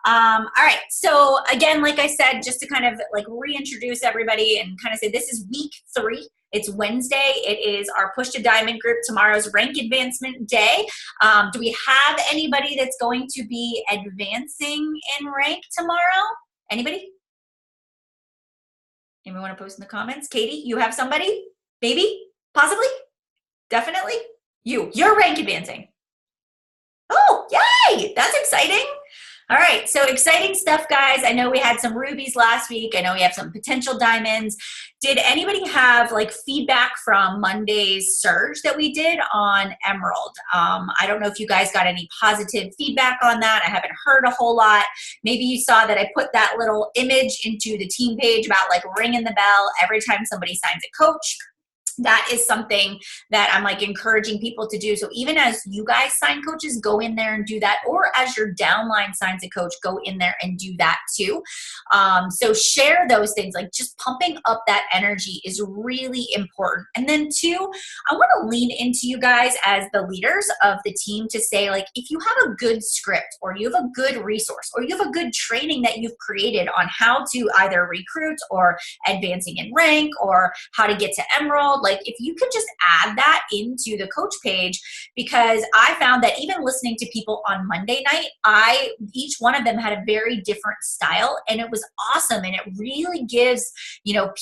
All right. So again, like I said, just to kind of like reintroduce everybody and kind of say this is week 3. It's Wednesday. It is our Push to Diamond group. Tomorrow's rank advancement day. Do we have anybody that's going to be advancing in rank tomorrow? Anybody? Anyone want to post in the comments? Katie, you have somebody? Maybe? Possibly? Definitely? You're rank advancing. Oh, yay! That's exciting. All right, so exciting stuff, guys. I know we had some rubies last week. I know we have some potential diamonds. Did anybody have like feedback from Monday's surge that we did on Emerald? I don't know if you guys got any positive feedback on that. I haven't heard a whole lot. Maybe you saw that I put that little image into the team page about like ringing the bell every time somebody signs a coach. That is something that I'm like encouraging people to do. So even as you guys sign coaches, go in there and do that. Or as your downline signs a coach, go in there and do that too. So share those things, like just pumping up that energy is really important. And then 2, I want to lean into you guys as the leaders of the team to say, like, if you have a good script or you have a good resource or you have a good training that you've created on how to either recruit or advancing in rank or how to get to Emerald, like if you could just add that into the coach page, because I found that even listening to people on Monday night, each one of them had a very different style, and it was awesome. And it really gives,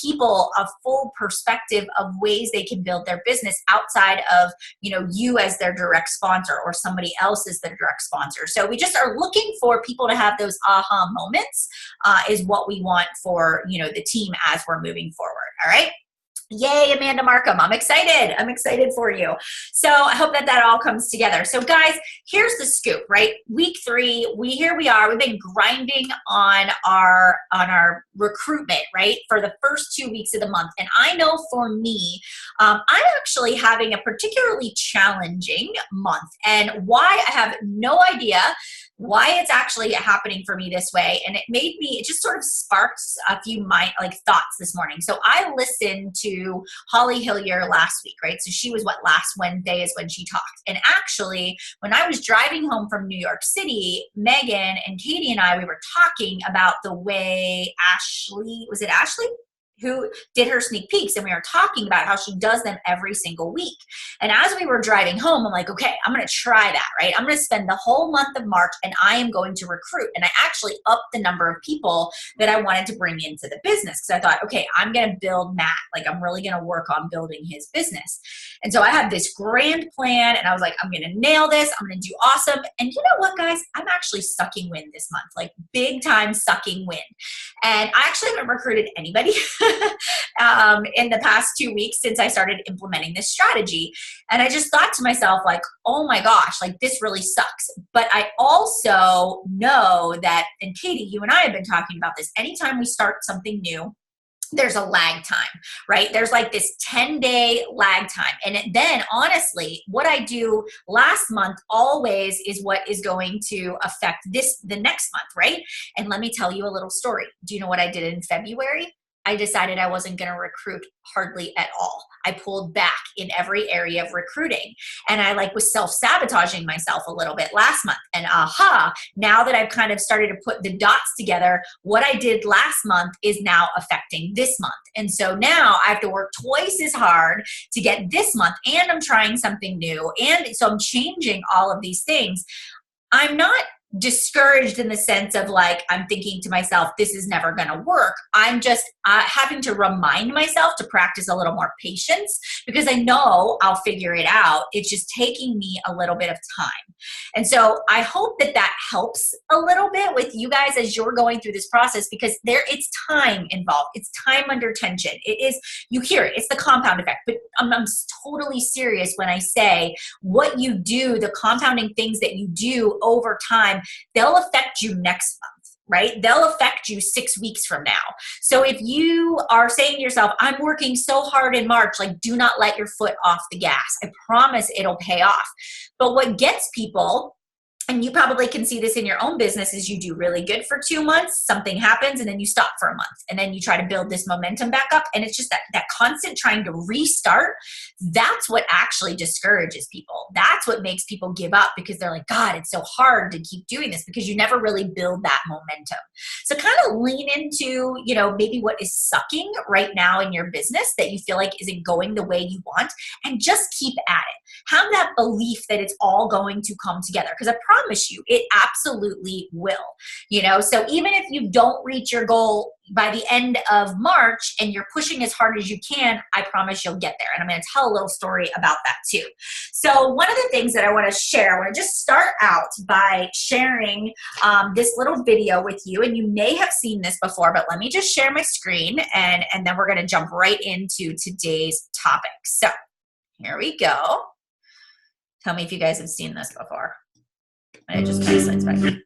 people a full perspective of ways they can build their business outside of, you as their direct sponsor or somebody else as their direct sponsor. So we just are looking for people to have those aha moments, is what we want for, the team as we're moving forward. All right. Yay, Amanda Markham. I'm excited. I'm excited for you. So I hope that all comes together. So guys, here's the scoop, right? Week 3, here we are. We've been grinding on our recruitment, right? For the first 2 weeks of the month. And I know for me, I'm actually having a particularly challenging month, and why I have no idea why it's actually happening for me this way. And it just sort of sparked a few thoughts this morning. So I listened to Holly Hillier last week, right? So she was last Wednesday is when she talked. And actually, when I was driving home from New York City, Megan and Katie and I, we were talking about the way was it Ashley? Who did her sneak peeks, and we were talking about how she does them every single week. And as we were driving home, I'm like, okay, I'm going to try that, right? I'm going to spend the whole month of March and I am going to recruit. And I actually upped the number of people that I wanted to bring into the business, because I thought, okay, I'm going to build Matt. Like, I'm really going to work on building his business. And so I had this grand plan, and I was like, I'm going to nail this. I'm going to do awesome. And you know what, guys? I'm actually sucking wind this month, like big time sucking wind. And I actually haven't recruited anybody in the past 2 weeks since I started implementing this strategy. And I just thought to myself, like, oh my gosh, like this really sucks. But I also know that, and Katie, you and I have been talking about this, anytime we start something new, there's a lag time, right? There's like this 10-day lag time. And then honestly, what I do last month always is what is going to affect the next month, right? And let me tell you a little story. Do you know what I did in February? I decided I wasn't going to recruit hardly at all. I pulled back in every area of recruiting, and I was self-sabotaging myself a little bit last month. And now that I've kind of started to put the dots together, what I did last month is now affecting this month. And so now I have to work twice as hard to get this month, and I'm trying something new. And so I'm changing all of these things. I'm not discouraged in the sense of I'm thinking to myself, this is never going to work. I'm just having to remind myself to practice a little more patience, because I know I'll figure it out. It's just taking me a little bit of time. And so I hope that helps a little bit with you guys as you're going through this process, because it's time involved. It's time under tension. It is, you hear it, it's the compound effect, but I'm totally serious when I say what you do, the compounding things that you do over time, they'll affect you next month, right? They'll affect you 6 weeks from now. So if you are saying to yourself, I'm working so hard in March, do not let your foot off the gas. I promise it'll pay off. But what gets people and you probably can see this in your own business, is you do really good for 2 months, something happens, and then you stop for a month, and then you try to build this momentum back up. And it's just that constant trying to restart. That's what actually discourages people. That's what makes people give up, because they're like, God, it's so hard to keep doing this, because you never really build that momentum. So kind of lean into, maybe what is sucking right now in your business that you feel like isn't going the way you want, and just keep at it. Have that belief that it's all going to come together, because I promise you, it absolutely will. So even if you don't reach your goal by the end of March and you're pushing as hard as you can, I promise you'll get there. And I'm going to tell a little story about that too. So one of the things that I want to share, I want to just start out by sharing this little video with you. And you may have seen this before, but let me just share my screen, and then we're going to jump right into today's topic. So here we go. Tell me if you guys have seen this before. And it just kind of slides back. 1,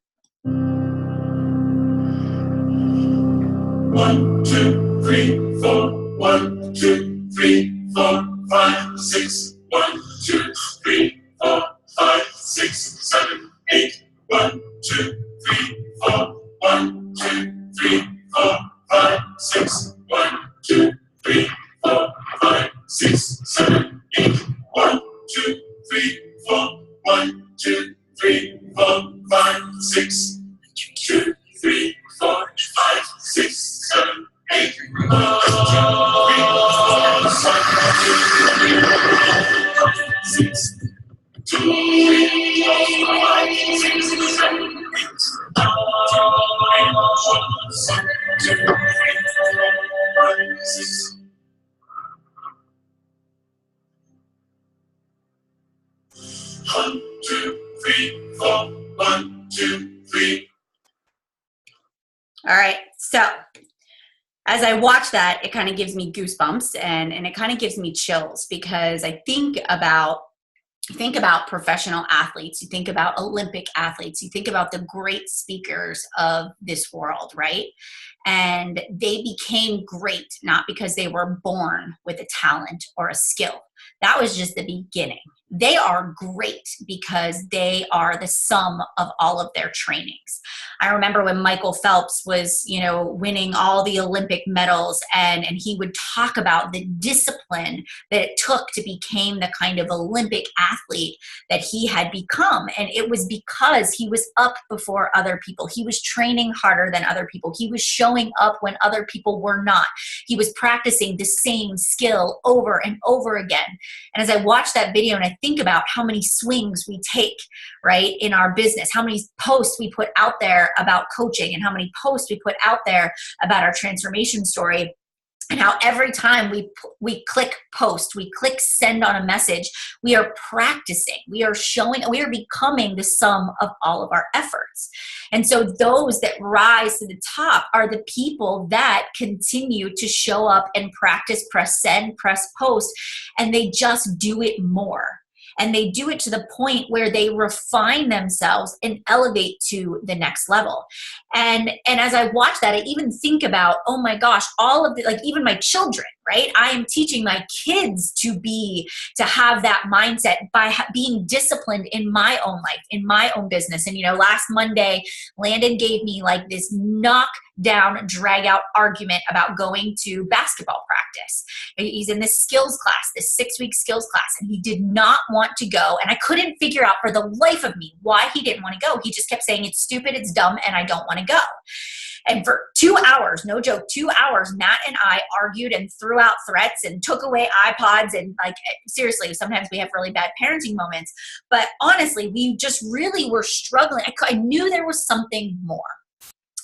2, 3, 4. 1, 2, 3, 4, 5, 6. 1, 2, 3, 4, 5, 6, 7, 8. 1, 2, 3, 4. 1, 2, 3, 4, 5, 6. 1, 2, 3, 4, 5, 6, 7, 8. 1, 2, 3, 4. 1, 2, 3, 4, 5, 6. 2, 3, 4, 5, 6, 7, 8. 1, 6. 2, 3, 4, 5, 6, 7, 8. 2, 3, 4, 5, 6. 1, 2, 3, 4. 1, 2, 3. All right. So as I watch that, it kind of gives me goosebumps, and it kind of gives me chills, because I think about professional athletes, you think about Olympic athletes, you think about the great speakers of this world, right? And they became great not because they were born with a talent or a skill. That was just the beginning. They are great because they are the sum of all of their trainings. I remember when Michael Phelps was, winning all the Olympic medals, and he would talk about the discipline that it took to become the kind of Olympic athlete that he had become. And it was because he was up before other people. He was training harder than other people. He was showing up when other people were not. He was practicing the same skill over and over again. And as I watch that video and I think about how many swings we take, right, in our business, how many posts we put out there about coaching, and how many posts we put out there about our transformation story, and how every time we click post, we click send on a message, we are practicing, we are showing, we are becoming the sum of all of our efforts. And so those that rise to the top are the people that continue to show up and practice, press send, press post, and they just do it more. And they do it to the point where they refine themselves and elevate to the next level. And as I watch that, I even think about, oh my gosh, all of the, like even my children, right? I am teaching my kids to have that mindset by being disciplined in my own life, in my own business. And, last Monday, Landon gave me like this knockdown, drag out argument about going to basketball practice. He's in this skills class, this 6-week skills class, and he did not want to go. And I couldn't figure out for the life of me why he didn't want to go. He just kept saying, it's stupid, it's dumb, and I don't want to go. And for 2 hours, no joke, 2 hours, Matt and I argued and threw out threats and took away iPods. And like, seriously, sometimes we have really bad parenting moments. But honestly, we just really were struggling. I knew there was something more.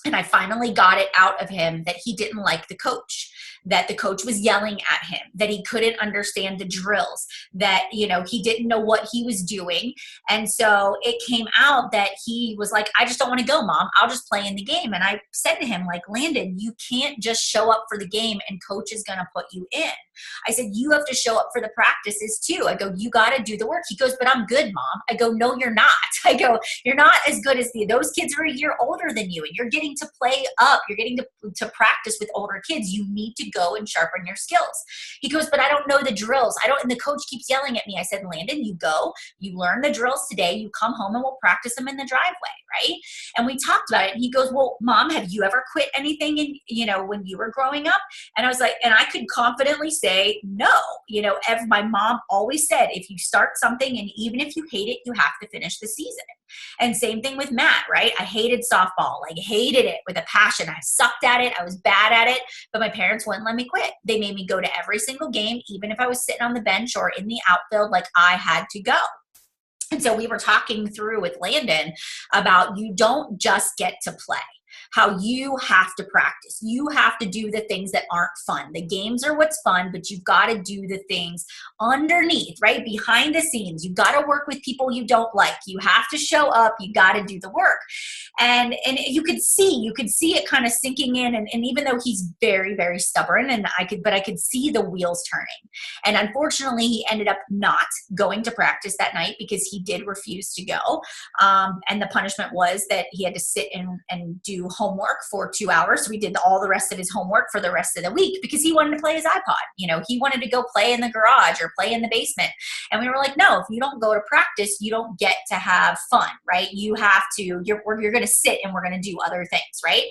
And I finally got it out of him that he didn't like the coach, that the coach was yelling at him, that he couldn't understand the drills, that, he didn't know what he was doing. And so it came out that he was like, I just don't want to go, Mom. I'll just play in the game. And I said to him, like, Landon, you can't just show up for the game and coach is going to put you in. I said, you have to show up for the practices too. I go, you got to do the work. He goes, but I'm good, Mom. I go, no, you're not. I go, you're not as good as those kids are a year older than you, and you're getting to play up. You're getting to practice with older kids. You need to go and sharpen your skills. He goes, but I don't know the drills. And the coach keeps yelling at me. I said, Landon, you go, you learn the drills today, you come home and we'll practice them in the driveway, right? And we talked about it, and he goes, well, Mom, have you ever quit anything when you were growing up? And I was like, and I could confidently say, no. My mom always said, if you start something and even if you hate it, you have to finish the season. And same thing with Matt, right? I hated softball, hated it with a passion. I sucked at it. I was bad at it, but my parents wouldn't let me quit. They made me go to every single game, even if I was sitting on the bench or in the outfield, I had to go. And so we were talking through with Landon about you don't just get to play. How you have to practice. You have to do the things that aren't fun. The games are what's fun, but you've got to do the things underneath, right? Behind the scenes. You've got to work with people you don't like. You have to show up. You got to do the work. And you could see it kind of sinking in. And even though he's very, very stubborn, I could see the wheels turning. And unfortunately, he ended up not going to practice that night because he did refuse to go. And the punishment was that he had to sit and do homework for 2 hours. So we did all the rest of his homework for the rest of the week because he wanted to play his iPod. He wanted to go play in the garage or play in the basement. And we were like, no, if you don't go to practice, you don't get to have fun, right? You have to, you're going to sit and we're going to do other things, right?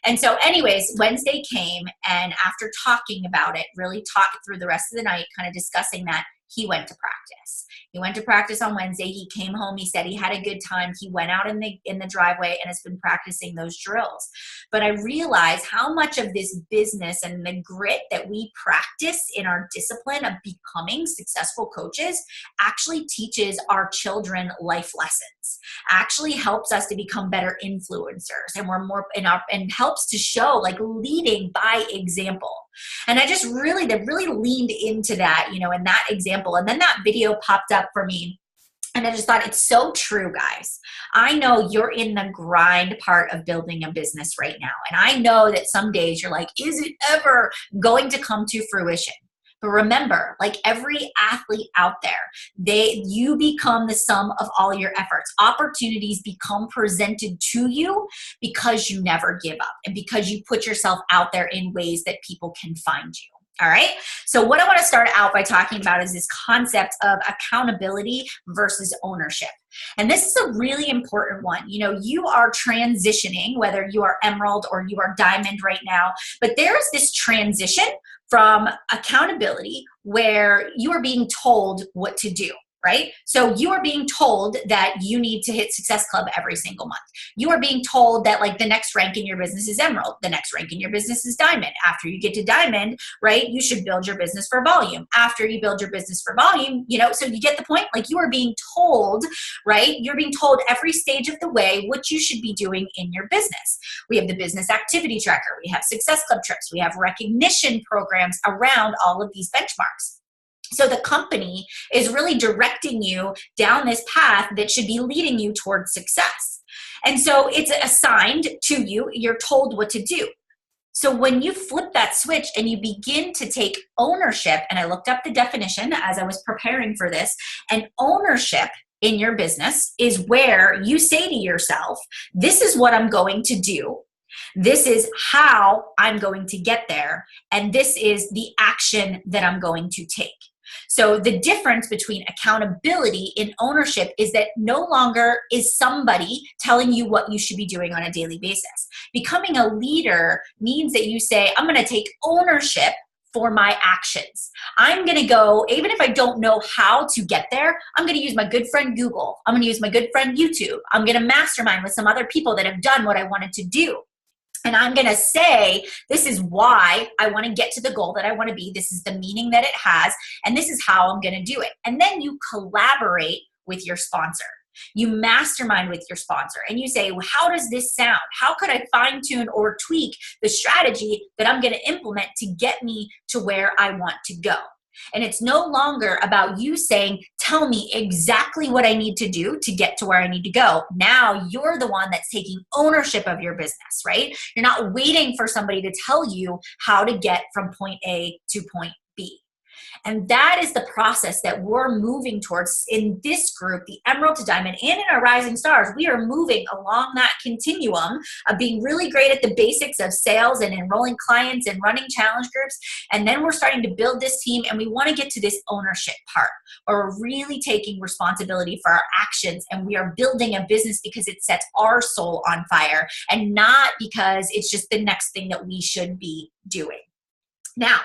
And so anyways, Wednesday came, and after talking about it, really talking through the rest of the night, kind of discussing that, he went to practice. He went to practice on Wednesday. He came home. He said he had a good time. He went out in the driveway and has been practicing those drills. But I realized how much of this business and the grit that we practice in our discipline of becoming successful coaches actually teaches our children life lessons, actually helps us to become better influencers, and we're more and helps to show leading by example. And I just really leaned into that, in that example. And then that video popped up for me. And I just thought, it's so true, guys. I know you're in the grind part of building a business right now. And I know that some days you're like, is it ever going to come to fruition? But remember, like every athlete out there, you become the sum of all your efforts. Opportunities become presented to you because you never give up and because you put yourself out there in ways that people can find you. All right. So what I want to start out by talking about is this concept of accountability versus ownership. And this is a really important one. You are transitioning, whether you are emerald or you are diamond right now, but there is this transition from accountability where you are being told what to do. Right? So you are being told that you need to hit Success Club every single month. You are being told that the next rank in your business is emerald. The next rank in your business is diamond. After you get to diamond, right, you should build your business for volume. After you build your business for volume, so you get the point? You are being told, right? You're being told every stage of the way what you should be doing in your business. We have the business activity tracker. We have Success Club trips. We have recognition programs around all of these benchmarks. So the company is really directing you down this path that should be leading you towards success. And so it's assigned to you. You're told what to do. So when you flip that switch and you begin to take ownership, and I looked up the definition as I was preparing for this, and ownership in your business is where you say to yourself, this is what I'm going to do. This is how I'm going to get there. And this is the action that I'm going to take. So the difference between accountability and ownership is that no longer is somebody telling you what you should be doing on a daily basis. Becoming a leader means that you say, I'm going to take ownership for my actions. I'm going to go, even if I don't know how to get there, I'm going to use my good friend Google. I'm going to use my good friend YouTube. I'm going to mastermind with some other people that have done what I wanted to do. And I'm going to say, this is why I want to get to the goal that I want to be. This is the meaning that it has. And this is how I'm going to do it. And then you collaborate with your sponsor. You mastermind with your sponsor. And you say, well, how does this sound? How could I fine tune or tweak the strategy that I'm going to implement to get me to where I want to go? And it's no longer about you saying, tell me exactly what I need to do to get to where I need to go. Now you're the one that's taking ownership of your business, right? You're not waiting for somebody to tell you how to get from point A to point B. And that is the process that we're moving towards in this group, the Emerald to Diamond, and in our Rising Stars. We are moving along that continuum of being really great at the basics of sales and enrolling clients and running challenge groups. And then we're starting to build this team, and we want to get to this ownership part where we're really taking responsibility for our actions, and we are building a business because it sets our soul on fire and not because it's just the next thing that we should be doing. Now,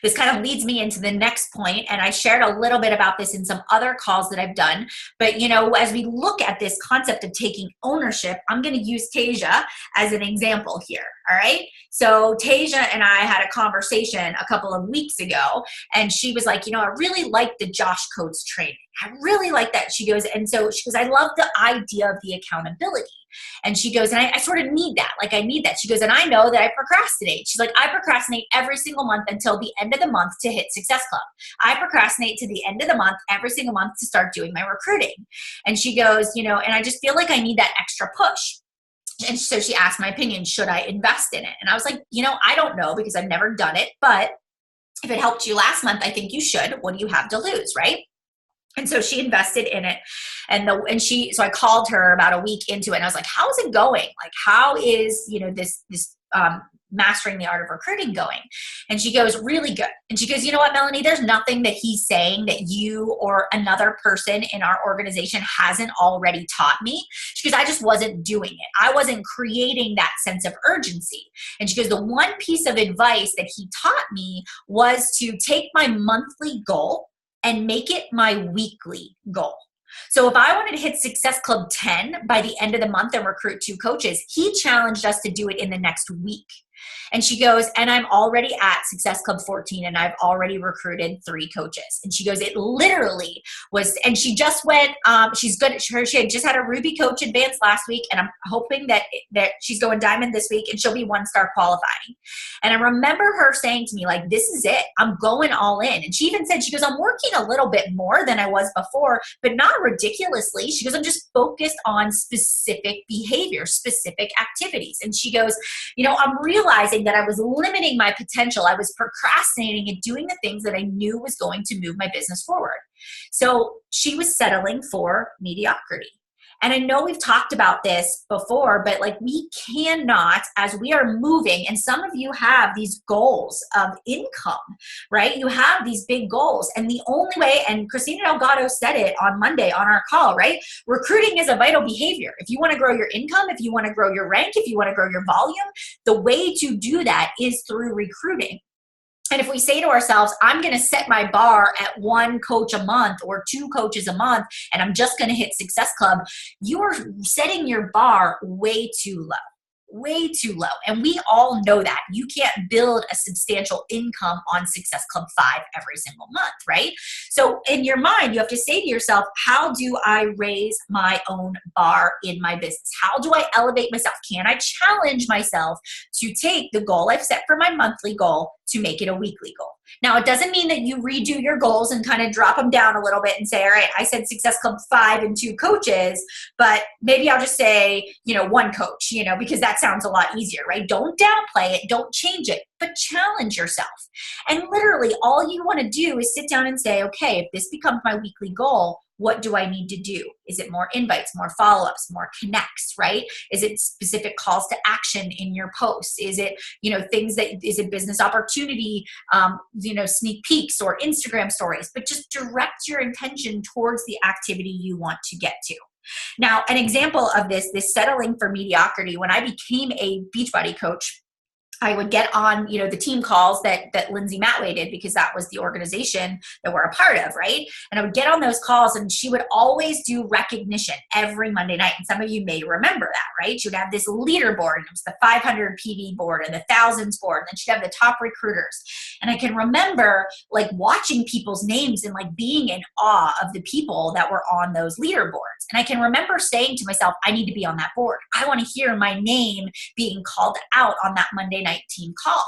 this kind of leads me into the next point, and I shared a little bit about this in some other calls that I've done, but as we look at this concept of taking ownership, I'm going to use Tasia as an example here, all right? So Tasia and I had a conversation a couple of weeks ago, and she was like, I really like the Josh Coates training. I really like that. She goes, I love the idea of the accountability. And she goes, and I sort of need that. Like, I need that. She goes, and I know that I procrastinate. She's like, I procrastinate every single month until the end of the month to hit Success Club. I procrastinate to the end of the month, every single month, to start doing my recruiting. And she goes, and I just feel like I need that extra push. And so she asked my opinion, should I invest in it? And I was like, I don't know, because I've never done it, but if it helped you last month, I think you should. What do you have to lose, right? And so she invested in it. So I called her about a week into it, and I was like, how's it going? Like, how is, this mastering the art of recruiting going? And she goes, really good. And she goes, you know what, Melanie, there's nothing that he's saying that you or another person in our organization hasn't already taught me. She goes, I just wasn't doing it. I wasn't creating that sense of urgency. And she goes, the one piece of advice that he taught me was to take my monthly goal and make it my weekly goal. So if I wanted to hit Success Club 10 by the end of the month and recruit 2 coaches, he challenged us to do it in the next week. And she goes, and I'm already at Success Club 14, and I've already recruited 3 coaches. And she goes, it literally was, and she just went, she's good. She had just had a Ruby Coach Advance last week, and I'm hoping that she's going Diamond this week, and she'll be 1-star qualifying. And I remember her saying to me, like, this is it. I'm going all in. And she even said, she goes, I'm working a little bit more than I was before, but not ridiculously. She goes, I'm just focused on specific behavior, specific activities. And she goes, I'm realizing that I was limiting my potential. I was procrastinating and doing the things that I knew was going to move my business forward. So she was settling for mediocrity. And I know we've talked about this before, but like, we cannot, as we are moving, and some of you have these goals of income, right? You have these big goals. And the only way, and Christina Delgado said it on Monday on our call, right? Recruiting is a vital behavior. If you want to grow your income, if you want to grow your rank, if you want to grow your volume, the way to do that is through recruiting. And if we say to ourselves, I'm going to set my bar at 1 coach a month or 2 coaches a month, and I'm just going to hit Success Club, you are setting your bar way too low. Way too low. And we all know that. You can't build a substantial income on Success Club 5 every single month, right? So in your mind, you have to say to yourself, how do I raise my own bar in my business? How do I elevate myself? Can I challenge myself to take the goal I've set for my monthly goal to make it a weekly goal? Now, it doesn't mean that you redo your goals and kind of drop them down a little bit and say, all right, I said Success Club 5 and 2 coaches, but maybe I'll just say, 1 coach, because that sounds a lot easier, right? Don't downplay it. Don't change it, but challenge yourself. And literally all you want to do is sit down and say, okay, if this becomes my weekly goal, what do I need to do? Is it more invites, more follow-ups, more connects, right? Is it specific calls to action in your posts? Is it, is it business opportunity, sneak peeks or Instagram stories? But just direct your intention towards the activity you want to get to. Now, an example of this settling for mediocrity, when I became a Beachbody coach, I would get on, the team calls that Lindsay Matway did, because that was the organization that we're a part of, right? And I would get on those calls, and she would always do recognition every Monday night. And some of you may remember that, right? She would have this leaderboard, and it was the 500 PV board and the thousands board, and then she'd have the top recruiters. And I can remember like watching people's names and like being in awe of the people that were on those leaderboards. And I can remember saying to myself, I need to be on that board. I want to hear my name being called out on that Monday night team call.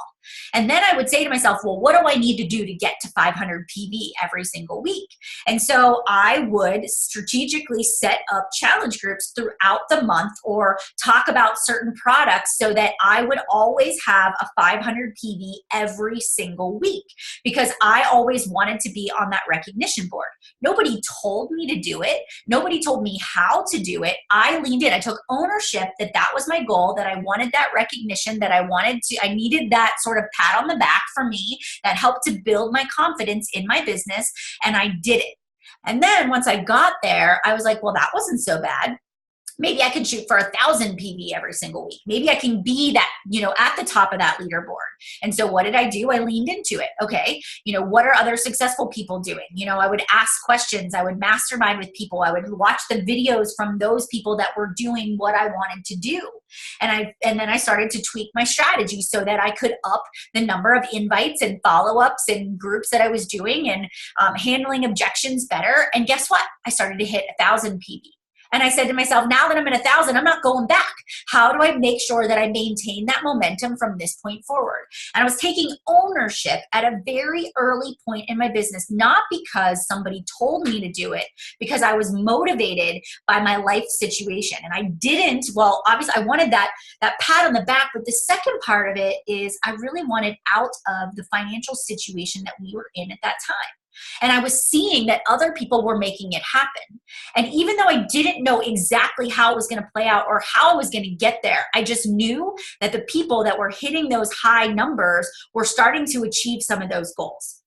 And then I would say to myself, well, what do I need to do to get to 500 PV every single week? And so I would strategically set up challenge groups throughout the month or talk about certain products so that I would always have a 500 PV every single week, because I always wanted to be on that recognition board. Nobody told me to do it. Nobody told me how to do it. I leaned in. I took ownership that that was my goal, that I wanted that recognition, that I needed that sort of pat on the back for me that helped to build my confidence in my business, and I did it. And then once I got there, I was like, well, that wasn't so bad. Maybe I can shoot for 1,000 PV every single week. Maybe I can be that, at the top of that leaderboard. And so what did I do? I leaned into it. Okay. What are other successful people doing? I would ask questions. I would mastermind with people. I would watch the videos from those people that were doing what I wanted to do. And then I started to tweak my strategy so that I could up the number of invites and follow-ups and groups that I was doing, and handling objections better. And guess what? I started to hit 1,000 PV. And I said to myself, now that I'm at 1,000, I'm not going back. How do I make sure that I maintain that momentum from this point forward? And I was taking ownership at a very early point in my business, not because somebody told me to do it, because I was motivated by my life situation. And I didn't, well, obviously I wanted that pat on the back, but the second part of it is I really wanted out of the financial situation that we were in at that time. And I was seeing that other people were making it happen. And even though I didn't know exactly how it was going to play out or how I was going to get there, I just knew that the people that were hitting those high numbers were starting to achieve some of those goals.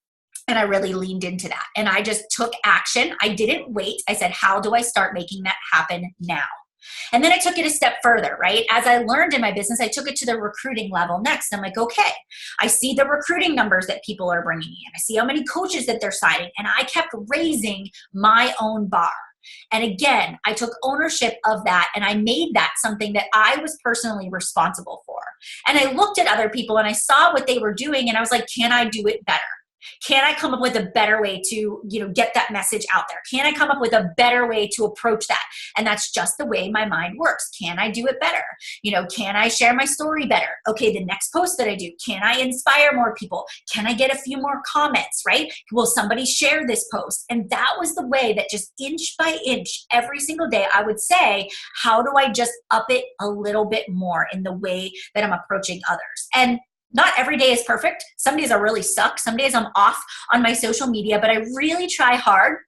And I really leaned into that. And I just took action. I didn't wait. I said, how do I start making that happen now? And then I took it a step further, right? As I learned in my business, I took it to the recruiting level next. I'm like, okay, I see the recruiting numbers that people are bringing in. I see how many coaches that they're signing. And I kept raising my own bar. And again, I took ownership of that, and I made that something that I was personally responsible for. And I looked at other people and I saw what they were doing, and I was like, can I do it better? Can I come up with a better way to, get that message out there? Can I come up with a better way to approach that? And that's just the way my mind works. Can I do it better? Can I share my story better? Okay, the next post that I do, can I inspire more people? Can I get a few more comments, right? Will somebody share this post? And that was the way that just inch by inch, every single day, I would say, how do I just up it a little bit more in the way that I'm approaching others? And not every day is perfect. Some days I really suck. Some days I'm off on my social media, but I really try hard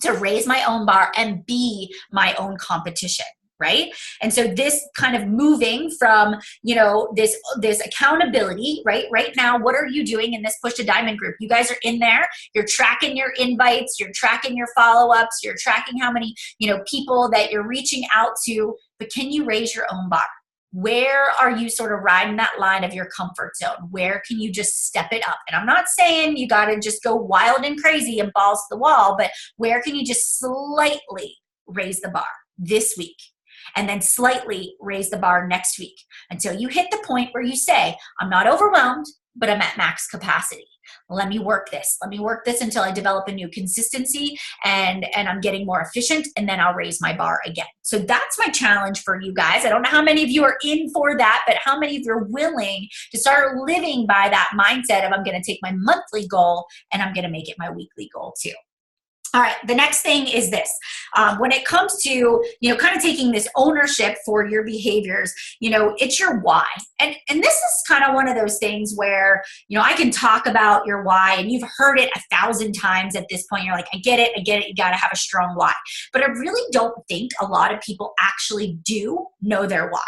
to raise my own bar and be my own competition, right? And so this kind of moving from, this accountability, right? Right now, what are you doing in this Push to Diamond group? You guys are in there. You're tracking your invites. You're tracking your follow-ups. You're tracking how many, people that you're reaching out to. But can you raise your own bar? Where are you sort of riding that line of your comfort zone? Where can you just step it up? And I'm not saying you got to just go wild and crazy and balls to the wall, but where can you just slightly raise the bar this week? And then slightly raise the bar next week until you hit the point where you say, I'm not overwhelmed, but I'm at max capacity. Let me work this. Let me work this until I develop a new consistency and I'm getting more efficient, and then I'll raise my bar again. So that's my challenge for you guys. I don't know how many of you are in for that, but how many of you are willing to start living by that mindset of I'm going to take my monthly goal and I'm going to make it my weekly goal too. All right, the next thing is this. When it comes to, kind of taking this ownership for your behaviors, it's your why. And this is kind of one of those things where, I can talk about your why, and you've heard it 1,000 times at this point. You're like, I get it. You got to have a strong why. But I really don't think a lot of people actually do know their why.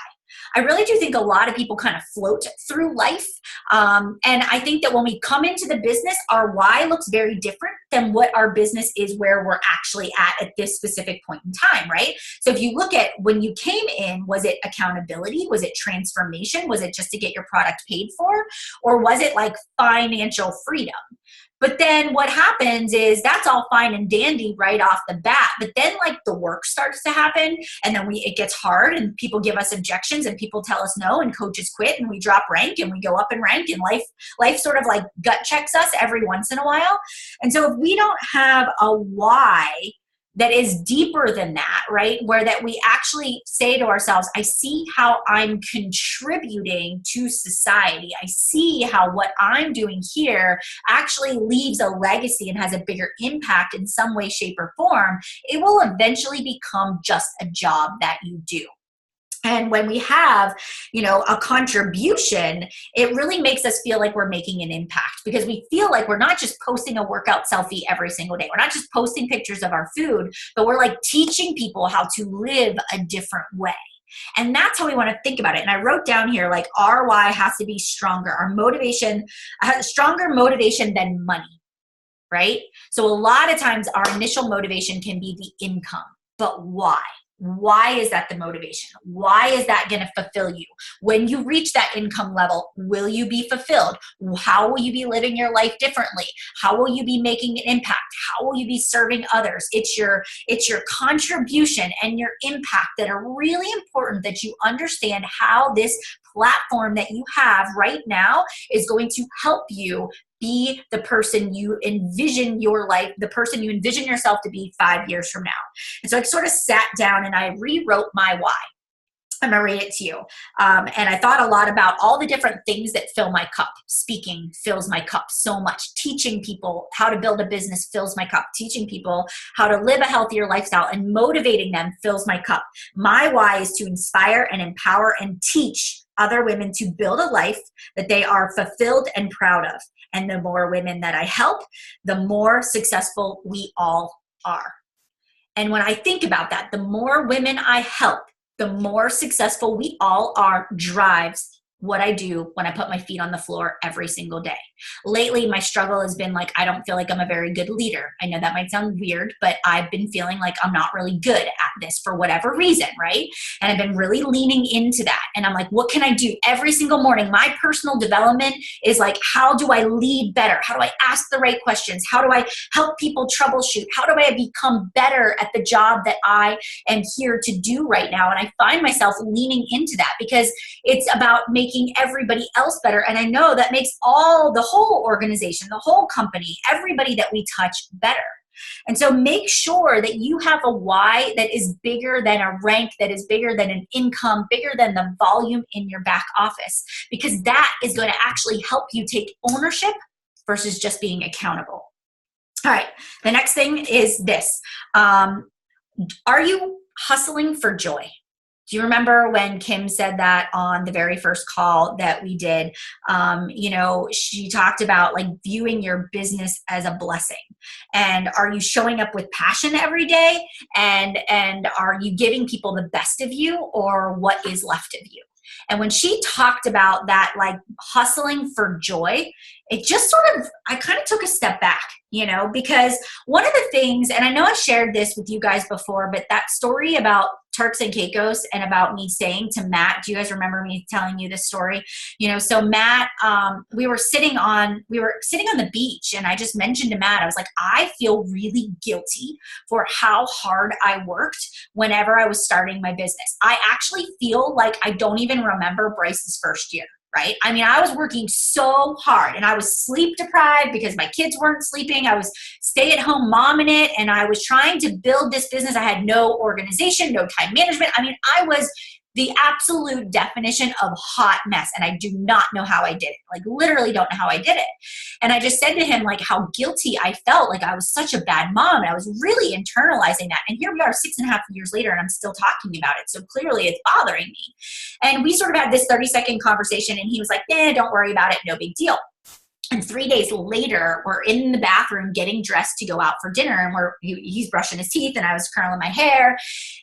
I really do think a lot of people kind of float through life. And I think that when we come into the business, our why looks very different than what our business is where we're actually at this specific point in time, right? So if you look at when you came in, was it accountability? Was it transformation? Was it just to get your product paid for? Or was it like financial freedom? But then what happens is that's all fine and dandy right off the bat. But then like the work starts to happen, and then it gets hard, and people give us objections, and people tell us no, and coaches quit, and we drop rank, and we go up in rank, and life sort of like gut checks us every once in a while. And so if we don't have a why that is deeper than that, right? Where that we actually say to ourselves, I see how I'm contributing to society. I see how what I'm doing here actually leaves a legacy and has a bigger impact in some way, shape, or form. It will eventually become just a job that you do. And when we have, a contribution, it really makes us feel like we're making an impact, because we feel like we're not just posting a workout selfie every single day. We're not just posting pictures of our food, but we're like teaching people how to live a different way. And that's how we want to think about it. And I wrote down here, like, our why has to be stronger. Our motivation has stronger motivation than money, right? So a lot of times our initial motivation can be the income, but why? Why is that the motivation? Why is that going to fulfill you? When you reach that income level, will you be fulfilled? How will you be living your life differently? How will you be making an impact? How will you be serving others? It's your contribution and your impact that are really important, that you understand how this platform that you have right now is going to help you be the person you envision your life, the person you envision yourself to be 5 years from now. And so I sort of sat down and I rewrote my why. I'm going to read it to you. And I thought a lot about all the different things that fill my cup. Speaking fills my cup so much. Teaching people how to build a business fills my cup. Teaching people how to live a healthier lifestyle and motivating them fills my cup. My why is to inspire and empower and teach other women to build a life that they are fulfilled and proud of. And the more women that I help, the more successful we all are. And when I think about that, the more women I help, the more successful we all are, drives what I do when I put my feet on the floor every single day. Lately, my struggle has been like, I don't feel like I'm a very good leader. I know that might sound weird, but I've been feeling like I'm not really good at this for whatever reason, right? And I've been really leaning into that. And I'm like, what can I do every single morning? My personal development is like, how do I lead better? How do I ask the right questions? How do I help people troubleshoot? How do I become better at the job that I am here to do right now? And I find myself leaning into that because it's about making everybody else better. And I know that makes the whole organization, the whole company, everybody that we touch better. And so make sure that you have a why that is bigger than a rank, that is bigger than an income, bigger than the volume in your back office, because that is going to actually help you take ownership versus just being accountable. All right. The next thing is this. Are you hustling for joy? Do you remember when Kim said that on the very first call that we did? She talked about like viewing your business as a blessing. And are you showing up with passion every day? And are you giving people the best of you, or what is left of you? And when she talked about that, like hustling for joy, it just sort of, I kind of took a step back, because one of the things, and I know I shared this with you guys before, but that story about Turks and Caicos and about me saying to Matt, do you guys remember me telling you this story? So Matt, we were sitting on the beach, and I just mentioned to Matt, I was like, I feel really guilty for how hard I worked whenever I was starting my business. I actually feel like I don't even remember Bryce's first year. Right? I mean, I was working so hard, and I was sleep deprived because my kids weren't sleeping. I was stay-at-home momming it, and I was trying to build this business. I had no organization, no time management. I mean, I was the absolute definition of hot mess, and I do not know how I did it. Like, literally don't know how I did it. And I just said to him, like, how guilty I felt, like I was such a bad mom, and I was really internalizing that. And here we are 6.5 years later, and I'm still talking about it. So clearly it's bothering me. And we sort of had this 30-second conversation, and he was like, don't worry about it. No big deal. And 3 days later, we're in the bathroom getting dressed to go out for dinner, and he's brushing his teeth, and I was curling my hair.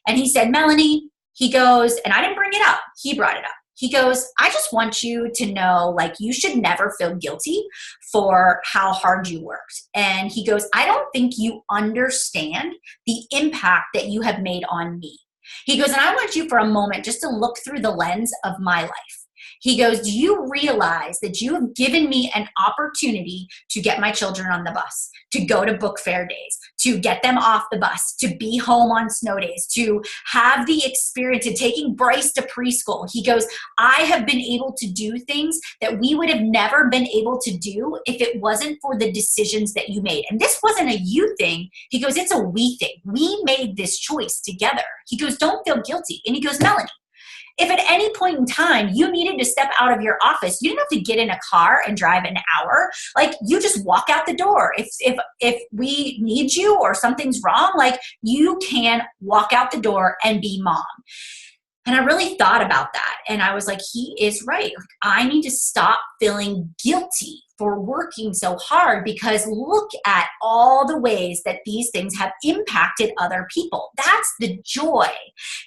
And he said, Melanie, he goes, and I didn't bring it up. He brought it up. He goes, I just want you to know, like, you should never feel guilty for how hard you worked. And he goes, I don't think you understand the impact that you have made on me. He goes, and I want you for a moment just to look through the lens of my life. He goes, do you realize that you have given me an opportunity to get my children on the bus, to go to book fair days, to get them off the bus, to be home on snow days, to have the experience of taking Bryce to preschool. He goes, I have been able to do things that we would have never been able to do if it wasn't for the decisions that you made. And this wasn't a you thing. He goes, it's a we thing. We made this choice together. He goes, don't feel guilty. And he goes, Melanie, if at any point in time you needed to step out of your office, you didn't have to get in a car and drive an hour. Like, you just walk out the door. If we need you or something's wrong, like, you can walk out the door and be mom. And I really thought about that. And I was like, he is right. Like, I need to stop feeling guilty for working so hard, because look at all the ways that these things have impacted other people. That's the joy,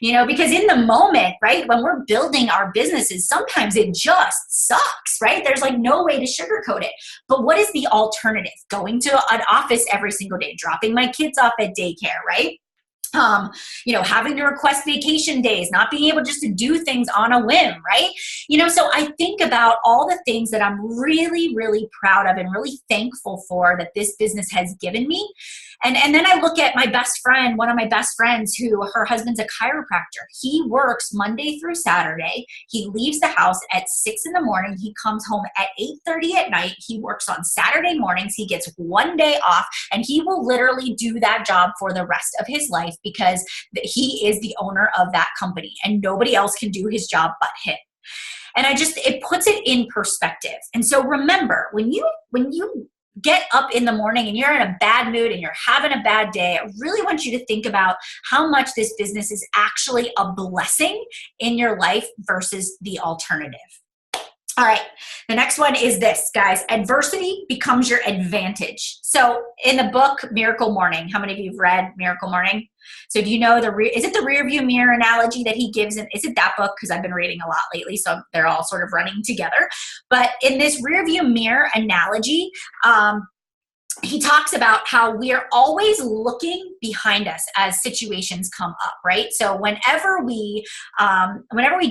because in the moment, right, when we're building our businesses, sometimes it just sucks, right? There's like no way to sugarcoat it. But what is the alternative? Going to an office every single day, dropping my kids off at daycare, right? Having to request vacation days, not being able just to do things on a whim, right? So I think about all the things that I'm really, really proud of and really thankful for that this business has given me. And then I look at my best friend, one of my best friends, who her husband's a chiropractor. He works Monday through Saturday. He leaves the house at 6 in the morning. He comes home at 8:30 at night. He works on Saturday mornings. He gets one day off, and he will literally do that job for the rest of his life, because he is the owner of that company and nobody else can do his job but him. And it puts it in perspective. And so remember, when you get up in the morning and you're in a bad mood and you're having a bad day, I really want you to think about how much this business is actually a blessing in your life versus the alternative. All right, the next one is this, guys. Adversity becomes your advantage. So in the book, Miracle Morning, how many of you have read Miracle Morning? So do you know is it the rear view mirror analogy that he gives? Is it that book? Because I've been reading a lot lately, so they're all sort of running together. But in this rear view mirror analogy, he talks about how we are always looking behind us as situations come up, right? So whenever we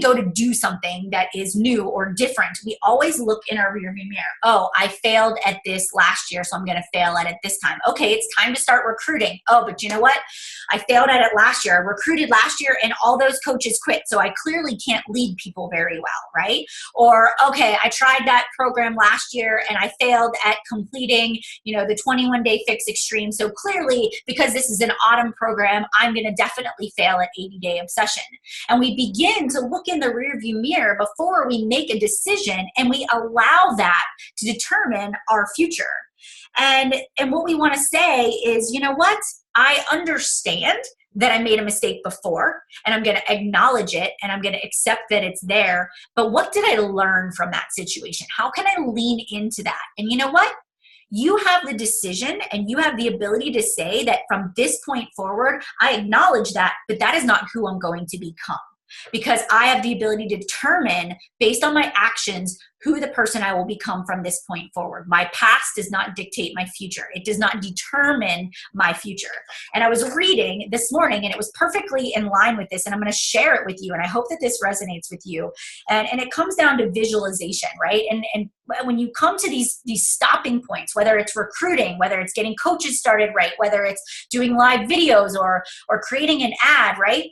go to do something that is new or different, we always look in our rearview mirror. Oh, I failed at this last year, so I'm going to fail at it this time. Okay, it's time to start recruiting. Oh, but you know what? I failed at it last year. I recruited last year and all those coaches quit, so I clearly can't lead people very well, right? Or, okay, I tried that program last year and I failed at completing, the 21-day fix extreme. So clearly, because this is an autumn program, I'm going to definitely fail at 80-day obsession. And we begin to look in the rearview mirror before we make a decision, and we allow that to determine our future. And what we want to say is, you know what? I understand that I made a mistake before, and I'm going to acknowledge it, and I'm going to accept that it's there. But what did I learn from that situation? How can I lean into that? And you know what? You have the decision and you have the ability to say that from this point forward, I acknowledge that, but that is not who I'm going to become. Because I have the ability to determine, based on my actions, who the person I will become from this point forward. My past does not dictate my future. It does not determine my future. And I was reading this morning, and it was perfectly in line with this, and I'm going to share it with you, and I hope that this resonates with you. And it comes down to visualization, right? And when you come to these stopping points, whether it's recruiting, whether it's getting coaches started right, whether it's doing live videos or creating an ad, right?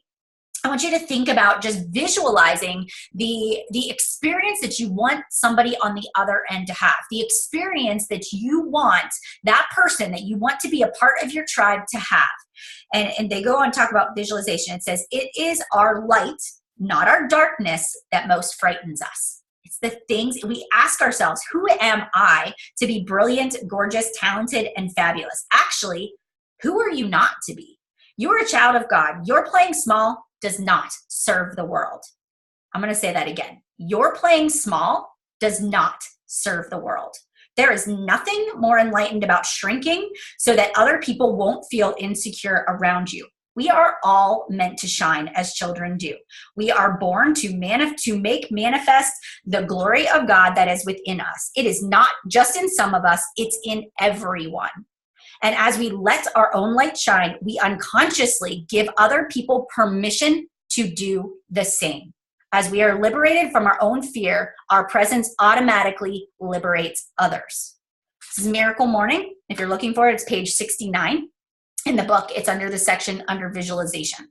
I want you to think about just visualizing the experience that you want somebody on the other end to have, the experience that you want that person that you want to be a part of your tribe to have. And they go on to talk about visualization. It says, it is our light, not our darkness, that most frightens us. It's the things we ask ourselves, who am I to be brilliant, gorgeous, talented, and fabulous? Actually, who are you not to be? You are a child of God. Your playing small does not serve the world. I'm going to say that again. Your playing small does not serve the world. There is nothing more enlightened about shrinking so that other people won't feel insecure around you. We are all meant to shine as children do. We are born to make manifest the glory of God that is within us. It is not just in some of us, it's in everyone. And as we let our own light shine, we unconsciously give other people permission to do the same. As we are liberated from our own fear, our presence automatically liberates others. This is Miracle Morning. If you're looking for it, it's page 69 in the book. It's under the section under visualization.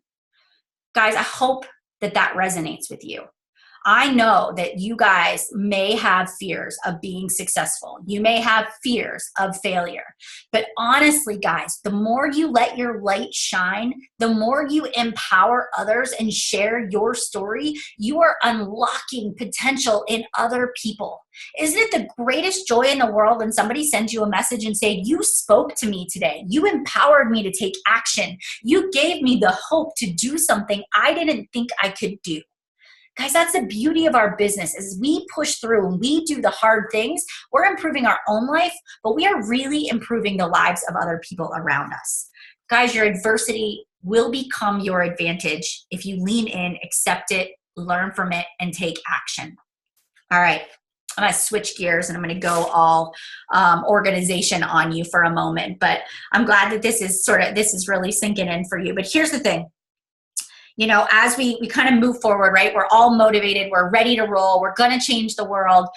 Guys, I hope that resonates with you. I know that you guys may have fears of being successful. You may have fears of failure. But honestly, guys, the more you let your light shine, the more you empower others and share your story, you are unlocking potential in other people. Isn't it the greatest joy in the world when somebody sends you a message and say, you spoke to me today. You empowered me to take action. You gave me the hope to do something I didn't think I could do. Guys, that's the beauty of our business. As we push through and we do the hard things, we're improving our own life, but we are really improving the lives of other people around us. Guys, your adversity will become your advantage if you lean in, accept it, learn from it, and take action. All right, I'm going to switch gears and I'm going to go all organization on you for a moment, but I'm glad that this is really sinking in for you. But here's the thing. You know, as we kind of move forward, right? We're all motivated. We're ready to roll. We're going to change the world.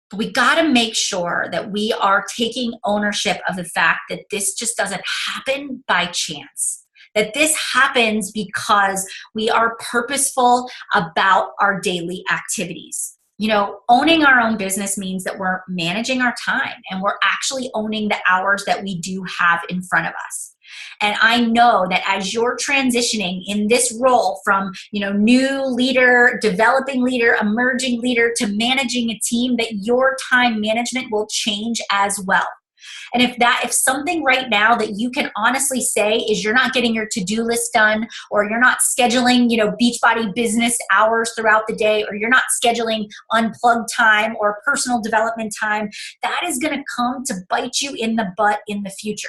But we got to make sure that we are taking ownership of the fact that this just doesn't happen by chance. That this happens because we are purposeful about our daily activities. You know, owning our own business means that we're managing our time and we're actually owning the hours that we do have in front of us. And I know that as you're transitioning in this role from, you know, new leader, developing leader, emerging leader to managing a team, that your time management will change as well. And if something right now that you can honestly say is you're not getting your to-do list done, or you're not scheduling, you know, Beachbody business hours throughout the day, or you're not scheduling unplugged time or personal development time, that is going to come to bite you in the butt in the future.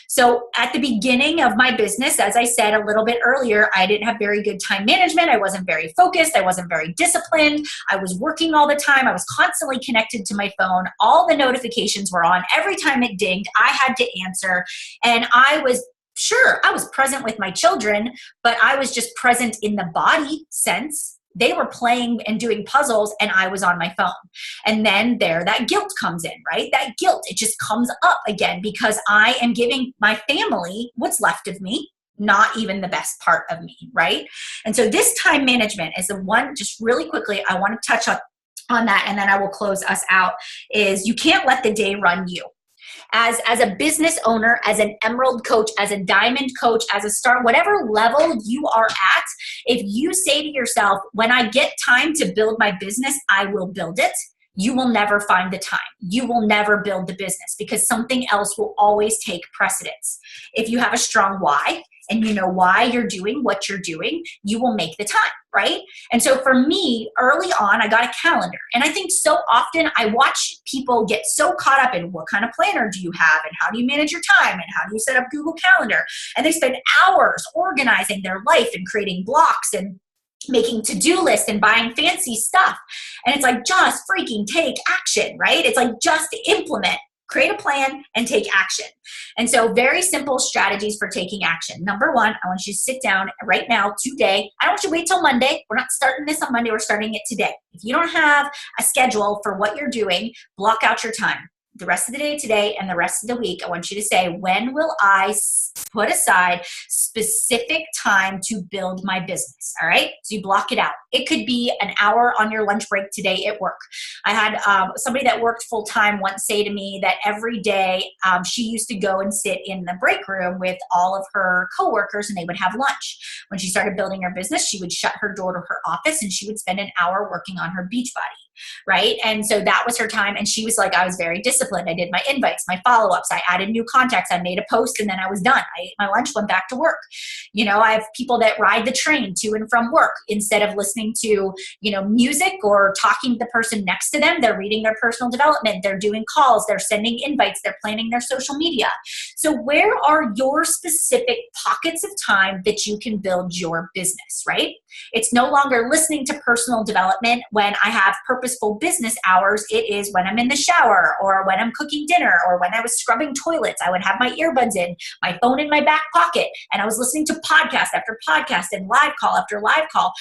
So at the beginning of my business, as I said a little bit earlier, I didn't have very good time management. I wasn't very focused. I wasn't very disciplined. I was working all the time. I was constantly connected to my phone. All the notifications were on. Every time it dinged, I had to answer. And I was present with my children, but I was just present in the body sense. They were playing and doing puzzles and I was on my phone. And then that guilt comes in, right? That guilt, it just comes up again because I am giving my family what's left of me, not even the best part of me, right? And so this time management is the one, just really quickly, I want to touch on that and then I will close us out, is you can't let the day run you. As a business owner, as an emerald coach, as a diamond coach, as a star, whatever level you are at, if you say to yourself, when I get time to build my business, I will build it, you will never find the time. You will never build the business because something else will always take precedence. If you have a strong why, and you know why you're doing what you're doing, you will make the time, right? And so for me, early on, I got a calendar. And I think so often I watch people get so caught up in what kind of planner do you have and how do you manage your time and how do you set up Google Calendar? And they spend hours organizing their life and creating blocks and making to-do lists and buying fancy stuff. And it's like, just freaking take action, right? It's like, just implement. Create a plan and take action. And so very simple strategies for taking action. Number one, I want you to sit down right now, today. I don't want you to wait till Monday. We're not starting this on Monday. We're starting it today. If you don't have a schedule for what you're doing, block out your time. The rest of the day today and the rest of the week, I want you to say, when will I put aside specific time to build my business? All right. So you block it out. It could be an hour on your lunch break today at work. I had somebody that worked full time once say to me that every day she used to go and sit in the break room with all of her coworkers and they would have lunch. When she started building her business, she would shut her door to her office and she would spend an hour working on her Beachbody. Right. And so that was her time. And she was like, I was very disciplined. I did my invites, my follow-ups. I added new contacts. I made a post and then I was done. I ate my lunch, went back to work. You know, I have people that ride the train to and from work instead of listening to, you know, music or talking to the person next to them. They're reading their personal development. They're doing calls. They're sending invites. They're planning their social media. So where are your specific pockets of time that you can build your business, right? It's no longer listening to personal development when I have purposeful business hours. It is when I'm in the shower or when I'm cooking dinner or when I was scrubbing toilets. I would have my earbuds in, my phone in my back pocket, and I was listening to podcast after podcast and live call after live call.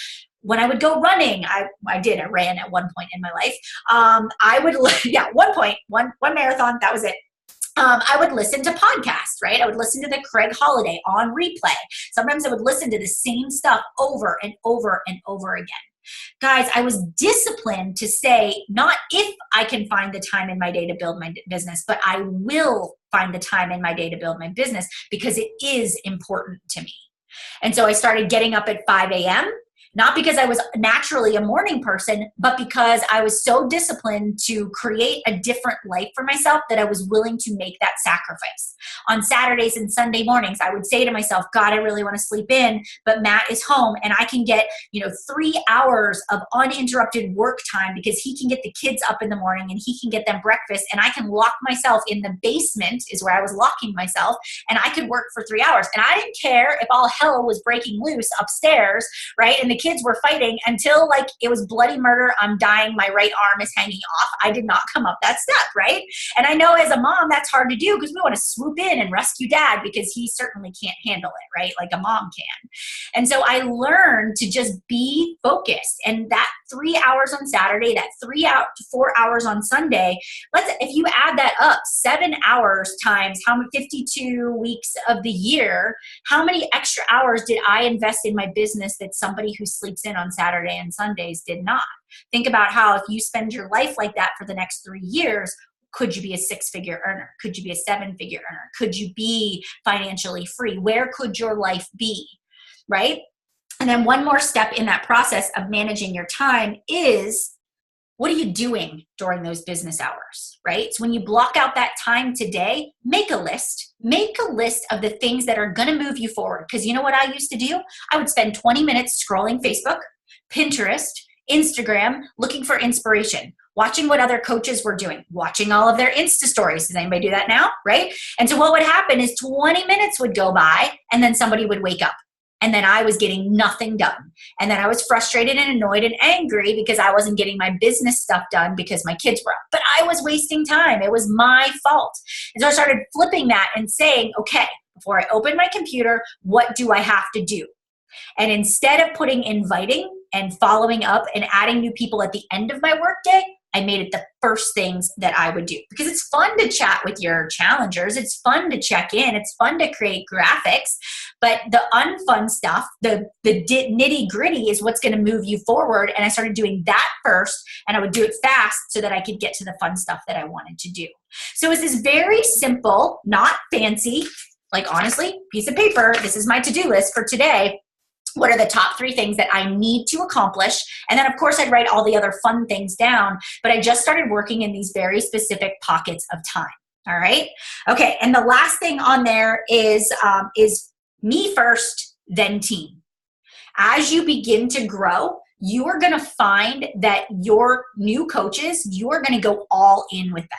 when I would go running, I ran at one point in my life. I would, one marathon, that was it. I would listen to podcasts, right? I would listen to the Craig Holiday on replay. Sometimes I would listen to the same stuff over and over and over again. Guys, I was disciplined to say, not if I can find the time in my day to build my business, but I will find the time in my day to build my business because it is important to me. And so I started getting up at 5 a.m., not because I was naturally a morning person, but because I was so disciplined to create a different life for myself that I was willing to make that sacrifice. On Saturdays and Sunday mornings, I would say to myself, God, I really want to sleep in, but Matt is home and I can get, 3 hours of uninterrupted work time because he can get the kids up in the morning and he can get them breakfast and I can lock myself in the basement is where I was locking myself and I could work for 3 hours. And I didn't care if all hell was breaking loose upstairs, right? And the kids were fighting until like it was bloody murder. I'm dying. My right arm is hanging off. I did not come up that step, right? And I know as a mom, that's hard to do because we want to swoop in and rescue dad because he certainly can't handle it, right? Like a mom can. And so I learned to just be focused. And that 3 hours on Saturday, that 4 hours on Sunday, if you add that up, 7 hours times 52 weeks of the year, how many extra hours did I invest in my business that somebody who sleeps in on Saturday and Sundays did not? Think about how if you spend your life like that for the next 3 years, could you be a 6-figure earner? Could you be a 7-figure earner? Could you be financially free? Where could your life be, right? And then one more step in that process of managing your time is, what are you doing during those business hours, right? So when you block out that time today, make a list. Make a list of the things that are going to move you forward. Because you know what I used to do? I would spend 20 minutes scrolling Facebook, Pinterest, Instagram, looking for inspiration, watching what other coaches were doing, watching all of their Insta stories. Does anybody do that now, right? And so what would happen is 20 minutes would go by and then somebody would wake up. And then I was getting nothing done. And then I was frustrated and annoyed and angry because I wasn't getting my business stuff done because my kids were up. But I was wasting time. It was my fault. And so I started flipping that and saying, okay, before I open my computer, what do I have to do? And instead of putting inviting and following up and adding new people at the end of my workday, I made it the first things that I would do because it's fun to chat with your challengers. It's fun to check in. It's fun to create graphics, but the unfun stuff, the nitty gritty is what's going to move you forward. And I started doing that first and I would do it fast so that I could get to the fun stuff that I wanted to do. So it's this very simple, not fancy, like honestly, piece of paper. This is my to-do list for today. What are the top 3 things that I need to accomplish? And then, of course, I'd write all the other fun things down. But I just started working in these very specific pockets of time. All right? Okay, and the last thing on there is me first, then team. As you begin to grow, you are going to find that your new coaches, you are going to go all in with them.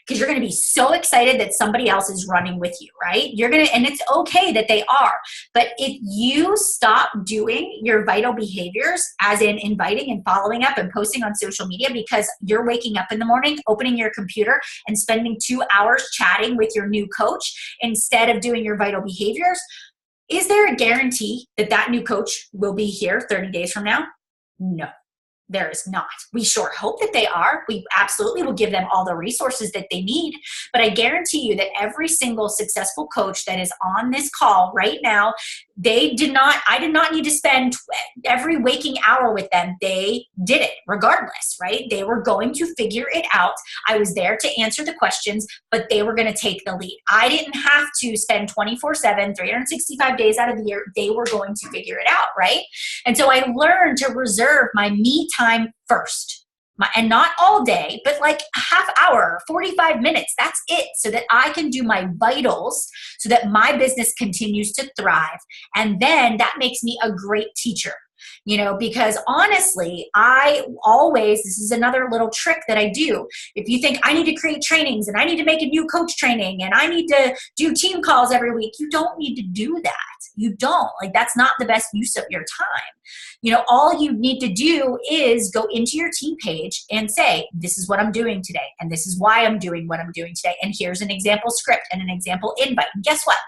Because you're going to be so excited that somebody else is running with you, right? And it's okay that they are. But if you stop doing your vital behaviors, as in inviting and following up and posting on social media because you're waking up in the morning, opening your computer and spending 2 hours chatting with your new coach instead of doing your vital behaviors, is there a guarantee that that new coach will be here 30 days from now? No. There is not. We sure hope that they are. We absolutely will give them all the resources that they need. But I guarantee you that every single successful coach that is on this call right now, I did not need to spend every waking hour with them. They did it regardless, right? They were going to figure it out. I was there to answer the questions, but they were going to take the lead. I didn't have to spend 24/7, 365 days out of the year. They were going to figure it out, right? And so I learned to reserve my me time first. And not all day, but like a half hour, 45 minutes. That's it. So that I can do my vitals so that my business continues to thrive. And then that makes me a great teacher. Because honestly, this is another little trick that I do. If you think I need to create trainings and I need to make a new coach training and I need to do team calls every week, you don't need to do that. You don't. That's not the best use of your time. All you need to do is go into your team page and say, this is what I'm doing today. And this is why I'm doing what I'm doing today. And here's an example script and an example invite. And guess what?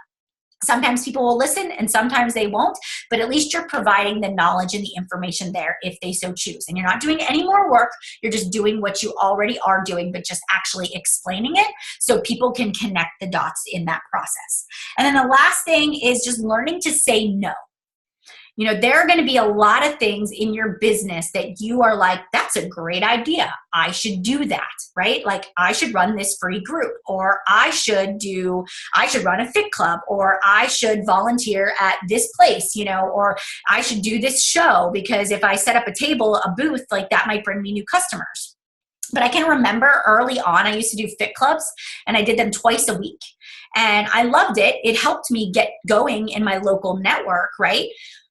Sometimes people will listen and sometimes they won't, but at least you're providing the knowledge and the information there if they so choose. And you're not doing any more work. You're just doing what you already are doing, but just actually explaining it so people can connect the dots in that process. And then the last thing is just learning to say no. You know, there are going to be a lot of things in your business that you are like, that's a great idea. I should do that, right? Like I should run this free group, or I should run a fit club, or I should volunteer at this place, you know, or I should do this show because if I set up a booth, like that might bring me new customers. But I can remember early on, I used to do fit clubs and I did them twice a week. And I loved it. It helped me get going in my local network, right?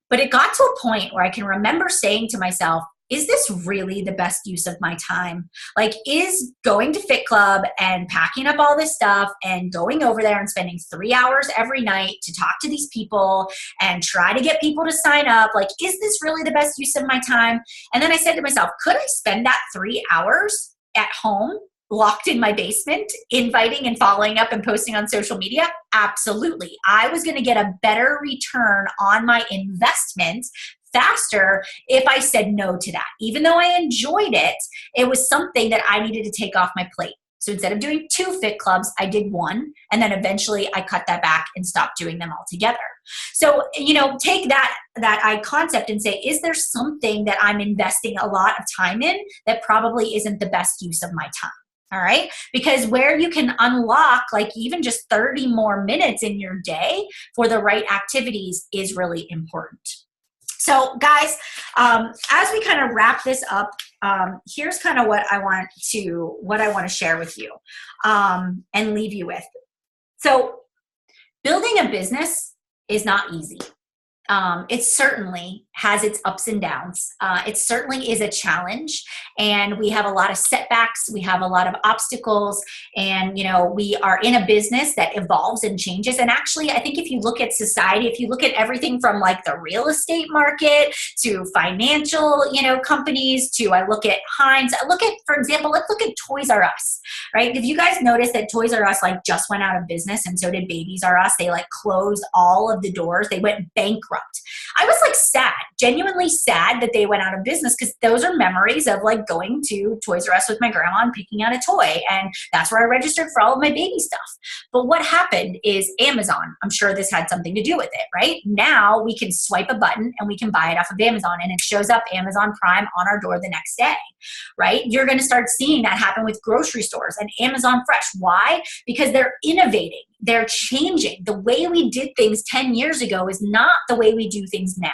But it got to a point where I can remember saying to myself, is this really the best use of my time? Like, is going to Fit Club and packing up all this stuff and going over there and spending 3 hours every night to talk to these people and try to get people to sign up, like, is this really the best use of my time? And then I said to myself, could I spend that 3 hours at home, locked in my basement, inviting and following up and posting on social media? Absolutely. I was going to get a better return on my investment faster if I said no to that. Even though I enjoyed it, it was something that I needed to take off my plate. So instead of doing 2 fit clubs, I did 1. And then eventually I cut that back and stopped doing them altogether. So, you know, take that I concept and say, is there something that I'm investing a lot of time in that probably isn't the best use of my time? All right. Because where you can unlock like even just 30 more minutes in your day for the right activities is really important. So guys, as we kind of wrap this up, here's kind of what I want to share with you and leave you with. So building a business is not easy. It certainly has its ups and downs. It certainly is a challenge, and we have a lot of setbacks. We have a lot of obstacles, and, you know, we are in a business that evolves and changes. And actually, I think if you look at society, if you look at everything from like the real estate market to financial, you know, companies to, I look at Heinz, for example, let's look at Toys R Us, right? If you guys noticed that Toys R Us like just went out of business, and so did Babies R Us, they like closed all of the doors. They went bankrupt. I was like sad, genuinely sad that they went out of business, because those are memories of like going to Toys R Us with my grandma and picking out a toy. And that's where I registered for all of my baby stuff. But what happened is Amazon, I'm sure this had something to do with it, right? Now we can swipe a button and we can buy it off of Amazon, and it shows up Amazon Prime on our door the next day, right? You're going to start seeing that happen with grocery stores and Amazon Fresh. Why? Because they're innovating. They're changing. The way we did things 10 years ago is not the way we do things now.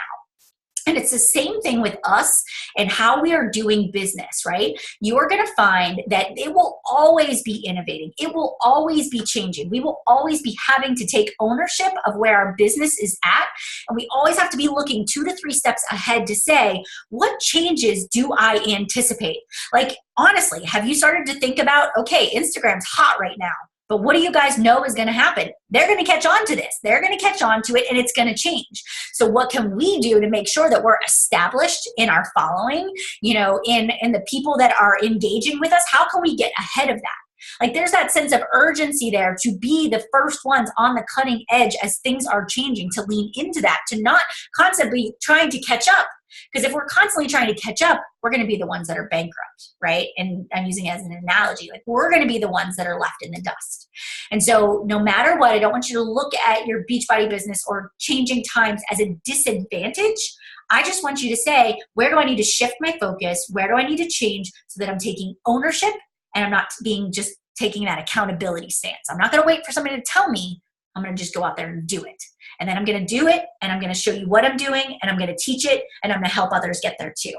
And it's the same thing with us and how we are doing business, right? You are going to find that it will always be innovating. It will always be changing. We will always be having to take ownership of where our business is at. And we always have to be looking 2 to 3 steps ahead to say, what changes do I anticipate? Like, honestly, have you started to think about, okay, Instagram's hot right now, but what do you guys know is going to happen? They're going to catch on to this. They're going to catch on to it, and it's going to change. So what can we do to make sure that we're established in our following, you know, in the people that are engaging with us? How can we get ahead of that? Like, there's that sense of urgency there to be the first ones on the cutting edge as things are changing, to lean into that, to not constantly trying to catch up. Because if we're constantly trying to catch up, we're going to be the ones that are bankrupt, right? And I'm using it as an analogy. Like, we're going to be the ones that are left in the dust. And so no matter what, I don't want you to look at your Beachbody business or changing times as a disadvantage. I just want you to say, where do I need to shift my focus? Where do I need to change so that I'm taking ownership and I'm not just taking that accountability stance? I'm not going to wait for somebody to tell me. I'm going to just go out there and do it. And then I'm going to do it, and I'm going to show you what I'm doing, and I'm going to teach it, and I'm going to help others get there too.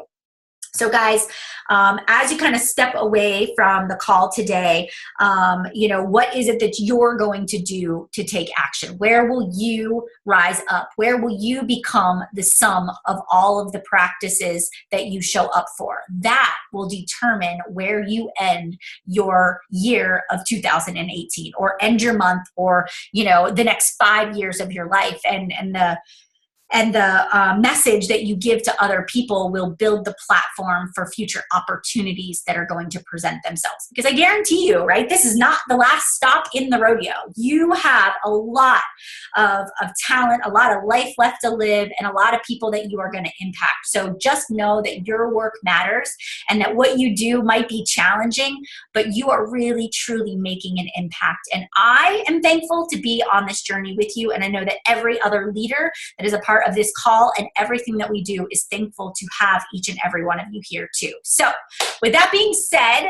So guys, as you kind of step away from the call today, you know, what is it that you're going to do to take action? Where will you rise up? Where will you become the sum of all of the practices that you show up for? That will determine where you end your year of 2018, or end your month, or, you know, the next 5 years of your life. And message that you give to other people will build the platform for future opportunities that are going to present themselves. Because I guarantee you, right, this is not the last stop in the rodeo. You have a lot of talent, a lot of life left to live, and a lot of people that you are going to impact. So just know that your work matters and that what you do might be challenging, but you are really, truly making an impact. And I am thankful to be on this journey with you. And I know that every other leader that is a part of this call and everything that we do is thankful to have each and every one of you here too. So with that being said,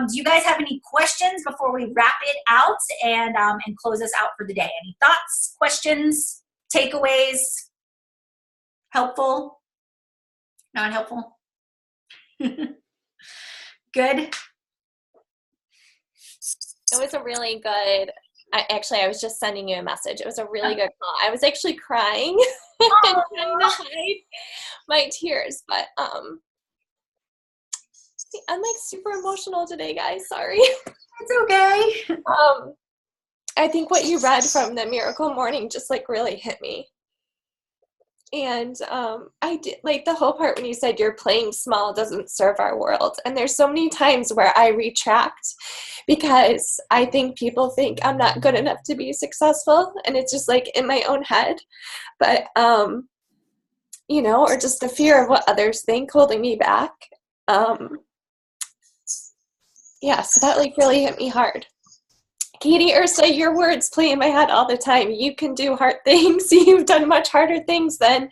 do you guys have any questions before we wrap it out and close us out for the day? Any thoughts, questions, takeaways? Helpful? Not helpful? Good? It was a really good, I was just sending you a message. It was a really good call. I was actually crying and trying to hide my tears, but I'm like super emotional today, guys. Sorry. It's okay. I think what you read from the Miracle Morning just like really hit me. And I did like the whole part when you said you're playing small doesn't serve our world. And there's so many times where I retract because I think people think I'm not good enough to be successful. And it's just like in my own head. But, you know, or just the fear of what others think holding me back. Yeah, so that like really hit me hard. Katie, Ursa, your words play in my head all the time. You can do hard things. You've done much harder things than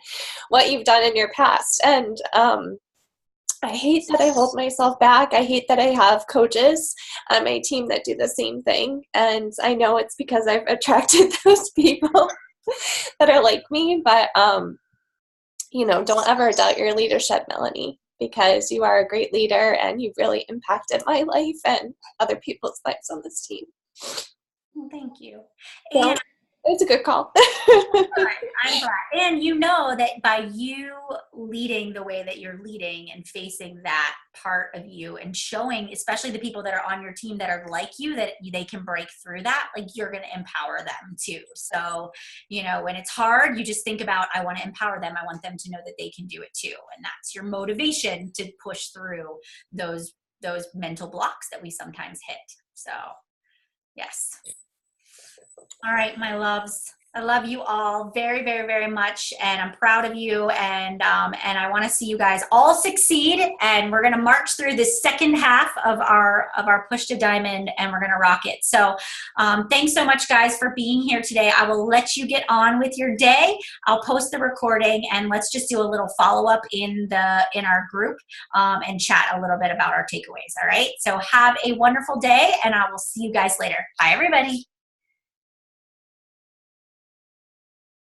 what you've done in your past. And I hate that I hold myself back. I hate that I have coaches on my team that do the same thing. And I know it's because I've attracted those people that are like me. But, you know, don't ever doubt your leadership, Melanie, because you are a great leader and you've really impacted my life and other people's lives on this team. Well, thank you. So, it's a good call. I'm glad. And you know that by you leading the way that you're leading and facing that part of you and showing, especially the people that are on your team that are like you, that they can break through that, like you're going to empower them too. So, you know, when it's hard, you just think about, I want to empower them. I want them to know that they can do it too. And that's your motivation to push through those mental blocks that we sometimes hit. So, yes. All right, my loves. I love you all very, very, very much, and I'm proud of you. And I want to see you guys all succeed. And we're gonna march through this second half of our Push to Diamond, and we're gonna rock it. So, thanks so much, guys, for being here today. I will let you get on with your day. I'll post the recording, and let's just do a little follow up in our group and chat a little bit about our takeaways. All right. So have a wonderful day, and I will see you guys later. Bye, everybody.